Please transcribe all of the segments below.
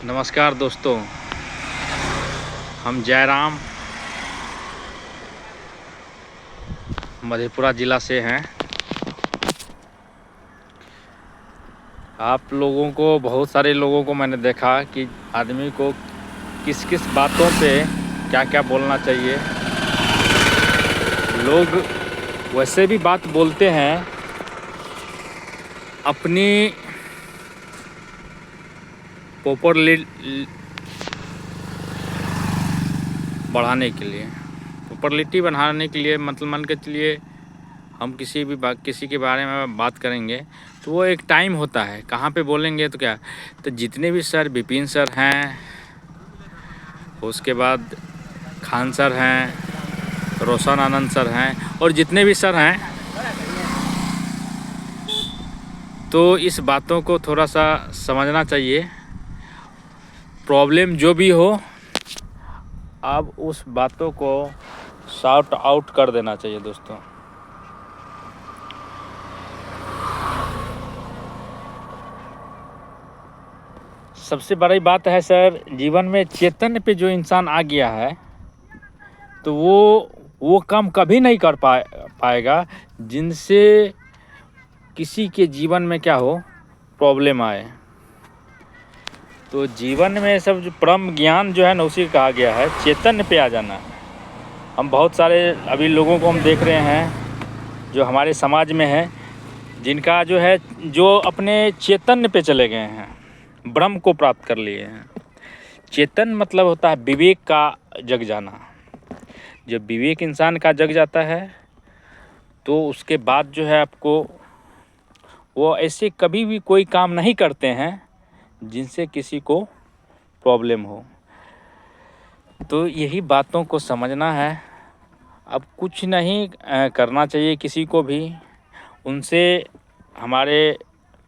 नमस्कार दोस्तों, हम जयराम मधेपुरा ज़िला से हैं। आप लोगों को, बहुत सारे लोगों को मैंने देखा कि आदमी को किस किस बातों पे क्या क्या बोलना चाहिए। लोग वैसे भी बात बोलते हैं अपनी बढ़ाने के लिए, पॉपुलैरिटी बढ़ाने के लिए। मतलब मान के चलिए, हम किसी के बारे में बात करेंगे तो वो एक टाइम होता है, कहाँ पे बोलेंगे तो क्या। तो जितने भी सर, विपिन सर हैं, उसके बाद खान सर हैं, रोशन आनंद सर हैं, और जितने भी सर हैं, तो इस बातों को थोड़ा सा समझना चाहिए। प्रॉब्लम जो भी हो, अब उस बातों को सॉर्ट आउट कर देना चाहिए दोस्तों। सबसे बड़ी बात है सर, जीवन में चैतन्य पे जो इंसान आ गया है तो वो काम कभी नहीं कर पाएगा जिनसे किसी के जीवन में क्या हो, प्रॉब्लम आए। तो जीवन में सब जो परम ज्ञान जो है ना, उसी कहा गया है चैतन्य पे आ जाना। हम बहुत सारे अभी लोगों को हम देख रहे हैं जो हमारे समाज में है, जिनका जो है, जो अपने चैतन्य पे चले गए हैं, ब्रह्म को प्राप्त कर लिए हैं। चेतन मतलब होता है विवेक का जग जाना। जब विवेक इंसान का जग जाता है तो उसके बाद जो है, आपको वो ऐसे कभी भी कोई काम नहीं करते हैं जिनसे किसी को प्रॉब्लम हो। तो यही बातों को समझना है। अब कुछ नहीं करना चाहिए किसी को भी। उनसे हमारे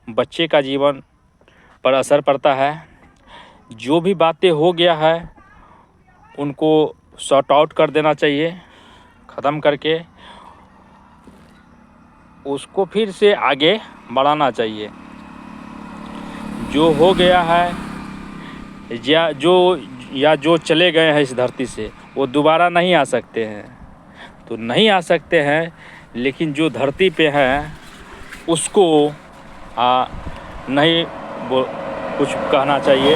बच्चे का जीवन पर असर पड़ता है। जो भी बातें हो गया है उनको सॉर्ट आउट कर देना चाहिए, ख़त्म करके उसको फिर से आगे बढ़ाना चाहिए। जो हो गया है या जो चले गए हैं इस धरती से, वो दोबारा नहीं आ सकते हैं। तो नहीं आ सकते हैं, लेकिन जो धरती पे हैं उसको नहीं कुछ कहना चाहिए,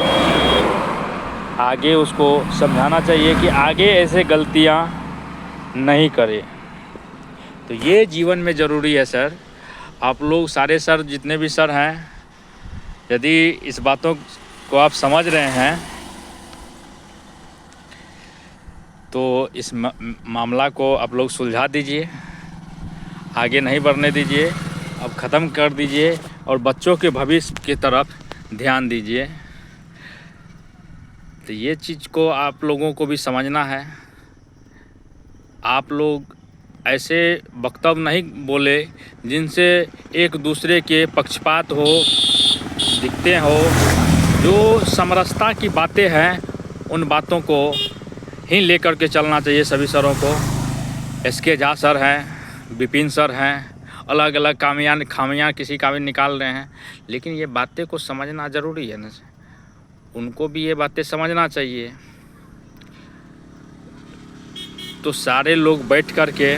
आगे उसको समझाना चाहिए कि आगे ऐसे गलतियां नहीं करे। तो ये जीवन में ज़रूरी है सर। आप लोग सारे सर, जितने भी सर हैं, यदि इस बातों को आप समझ रहे हैं तो इस मामला को आप लोग सुलझा दीजिए, आगे नहीं बढ़ने दीजिए, अब ख़त्म कर दीजिए और बच्चों के भविष्य की तरफ ध्यान दीजिए। तो ये चीज़ को आप लोगों को भी समझना है। आप लोग ऐसे वक्तव्य नहीं बोले जिनसे एक दूसरे के पक्षपात हो, दिखते हो। जो समरसता की बातें हैं, उन बातों को ही लेकर के चलना चाहिए सभी सरों को। SK झा सर हैं, विपिन सर हैं, अलग अलग खामियां किसी का भी निकाल रहे हैं, लेकिन ये बातें को समझना ज़रूरी है ना। उनको भी ये बातें समझना चाहिए। तो सारे लोग बैठ कर के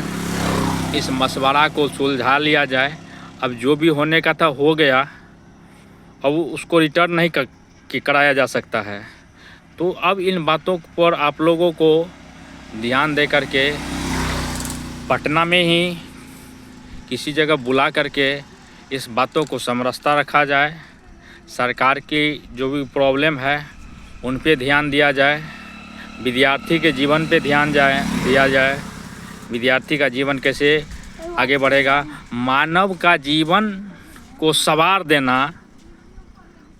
इस मशवरा को सुलझा लिया जाए। अब जो भी होने का था हो गया, अब उसको रिटर्न नहीं कराया जा सकता है। तो अब इन बातों पर आप लोगों को ध्यान दे करके पटना में ही किसी जगह बुला करके इस बातों को समरसता रखा जाए। सरकार की जो भी प्रॉब्लम है उन पे ध्यान दिया जाए, विद्यार्थी के जीवन पे ध्यान दिया जाए। विद्यार्थी का जीवन कैसे आगे बढ़ेगा, मानव का जीवन को संवार देना,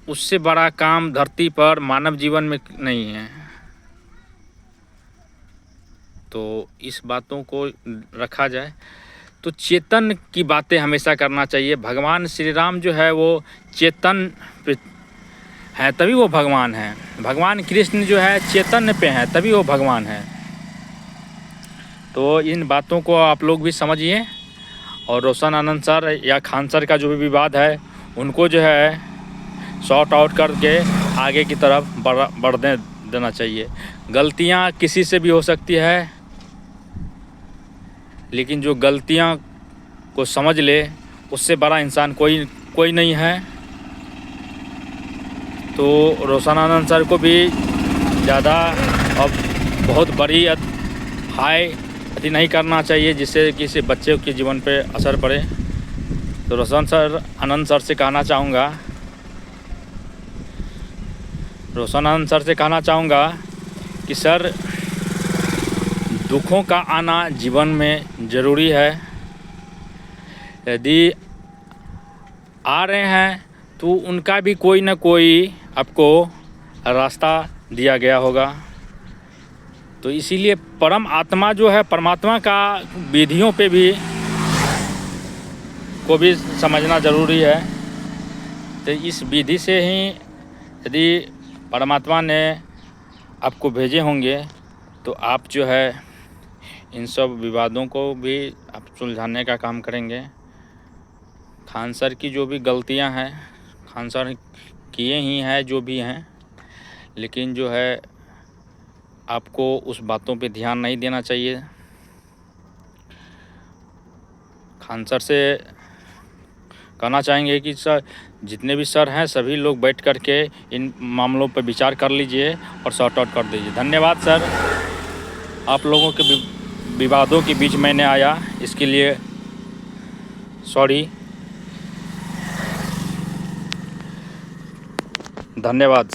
उससे बड़ा काम धरती पर मानव जीवन में नहीं है। तो इस बातों को रखा जाए। तो चेतन की बातें हमेशा करना चाहिए। भगवान श्री राम जो है वो चेतन पे है, तभी वो भगवान है। भगवान कृष्ण जो है चैतन्य पे हैं, तभी वो भगवान है। तो इन बातों को आप लोग भी समझिए। और रोशन आनंद सर या खान सर का जो भी विवाद है, उनको जो है सॉर्ट आउट करके आगे की तरफ बढ़ने देना चाहिए। गलतियां किसी से भी हो सकती है, लेकिन जो गलतियां को समझ ले उससे बड़ा इंसान कोई नहीं है। तो रोशन आनंद सर को भी ज़्यादा अब बहुत बड़ी हाई अति नहीं करना चाहिए, जिससे किसी बच्चे के जीवन पे असर पड़े। तो रोशन आनंद सर से कहना चाहूँगा कि सर, दुखों का आना जीवन में ज़रूरी है। यदि आ रहे हैं तो उनका भी कोई ना कोई आपको रास्ता दिया गया होगा। तो इसीलिए परम आत्मा जो है, परमात्मा का विधियों पे को भी समझना ज़रूरी है। तो इस विधि से ही यदि परमात्मा ने आपको भेजे होंगे तो आप जो है इन सब विवादों को भी आप सुलझाने का काम करेंगे। खान सर की जो भी गलतियां हैं, खान सर किए ही हैं जो भी हैं, लेकिन जो है आपको उस बातों पे ध्यान नहीं देना चाहिए। खान सर से कहना चाहेंगे कि सर, जितने भी सर हैं सभी लोग बैठ कर के इन मामलों पर विचार कर लीजिए और सॉर्ट आउट कर दीजिए। धन्यवाद सर। आप लोगों के विवादों के बीच मैंने आया, इसके लिए सॉरी। धन्यवाद।